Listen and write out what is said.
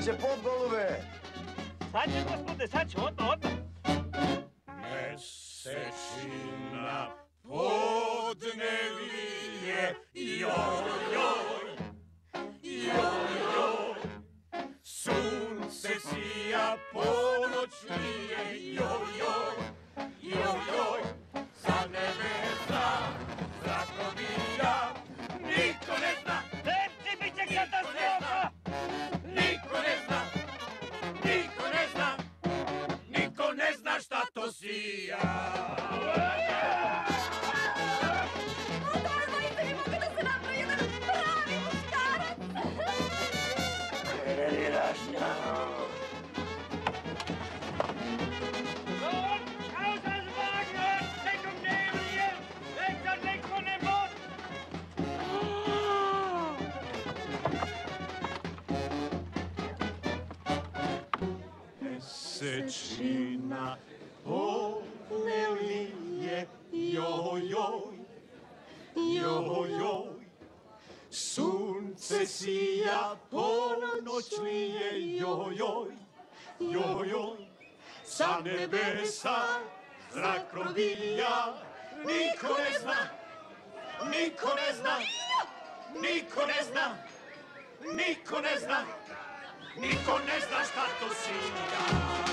će pod, golube? Sad će, gospode, sad će, odmah. Mesečina podnevije, joj, joj, joj, joj. Sunce sija, ponoć nije, joj, joj, joj, joj. Sa nebesa zrak probija, niko ne zna. Lepci, bit će katastrofa! Niko ne zna, niko ne zna, niko ne zna šta to sija. Dajte mi mogu da se napravi jedan pravi muškarac. Aus als Wagen! Weg um neben hier! Weg dann weg von dem Boot! Mesečina podnevije, joj, joj, joj, joj. Sunce sija, ponoć lije, joj, joj, joj, joj. Sa nebesa zrak probija, niko ne zna, niko ne zna, niko ne zna, niko ne zna, niko ne zna šta to sija.